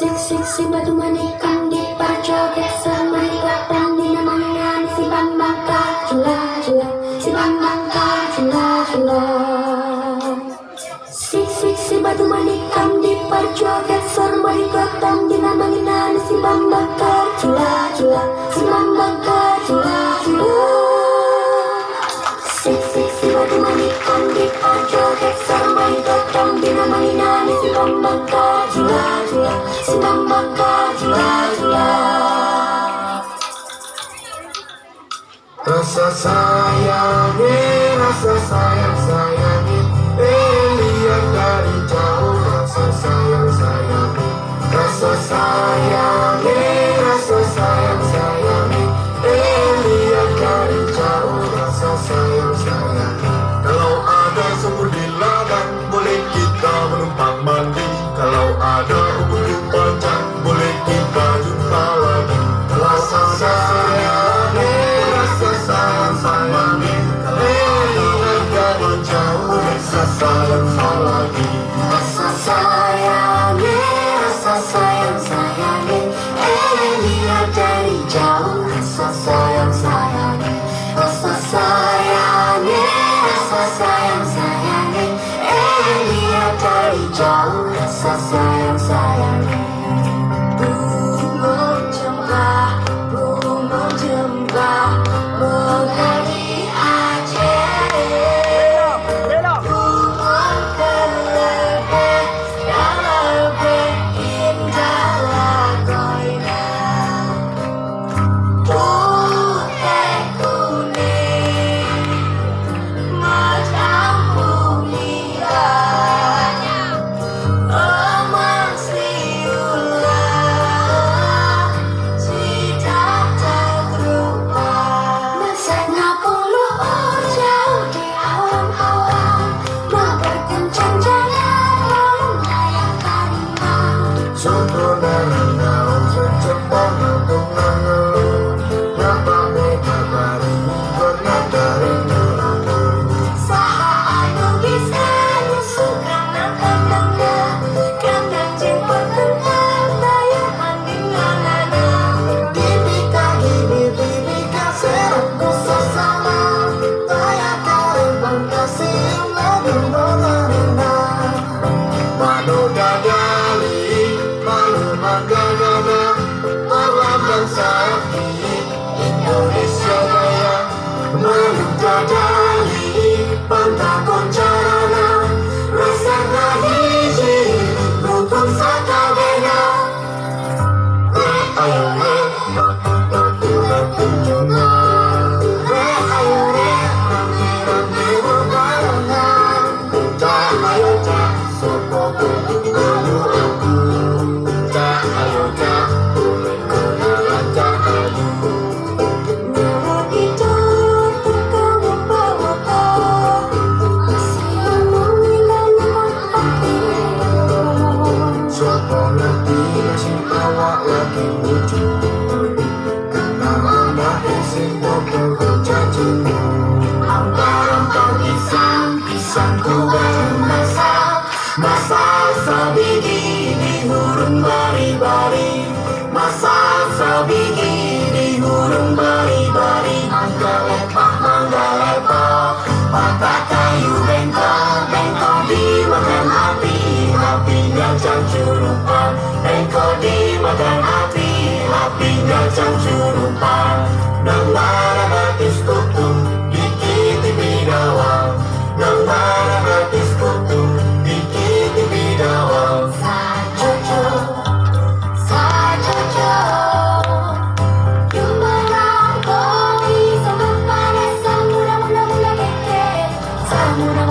Si batu manikam di parjoget semerikatan dinamanya si bambang kacula cula, si bambang kacula cula. Si batu manikam di parjoget semerikatan dinamanya si bambang kacula cula, si bambang kacula cula. Si batu manikam di parjoget semerikatan dinamanya si bambang kacula cula, si bambang kacula cula. Rasa sayangi, rasa sayang-sayangi, lihat dari jauh. Rasa sayang-sayangi, rasa sayangi, rasa sayang-sayangi, lihat dari jauh. Rasa sayang-sayangi. Kalau ada sumur di ladang, boleh kita menumpang mandi. Kalau ada ubun panjang, boleh kita jumpa lagi. Rasa sayangi, rasa sayang-sayangi, lihat dari jauh. Rasa sayang-sayangi, rasa sayangi, rasa sayang-sayangi, lihat dari jauh. Rasa sayang-sayangi, rasa sayangi, rasa sayang-sayangi, lihat dari jauh. Rasa sayang-sayangi. Bunga jembah bunga di Aceh. Bunga kelebih yang lebih indah lakoina. Putih kuning macam bumian, romang siulah cita tak rupa. Mesra puluh jauh di awan-awan, berkencang jalan melayangkan iman. Sempurna daun secepat untuk mengeluh, nabame kabari bernada rindu. Saha anu bisa nyusul kandang kandangnya, kandang jemput tentang bayangan dinganana. Bibika serapku sesama, daya karibang kasih lagu mengarina. Manu dadali, malu magagana, perlahan sakit Indonesia Jaya. Manu dadali, pantakon carana, rasanya hiji, rukun sakabena. Ayo kunjungan, ayo rame-rame berbarengan. Ayo sopo dulu aku. Ayo boleh kenalan ayu. Nyala itu terkawin bawa masih mengilang hati. Sopo ngerti nasib awak lagi wujud, karena anak ising bodoh berjanji. Ampar-ampar pisangku baru masa sabigi di hurung bari-bari. Masa sabigi di hurung bari-bari. Mangga lepak, patah kayu bengkok dimakan api, apinya cangcurupan. Bengkok dimakan api, apinya cangcurupan. Nang mana batis kutu, dikiti bidawang. Nang mana batis kutu, dikiti bidawang. Sajojo, sajojo, Yumarangkoi sama pada samura mula keke, samura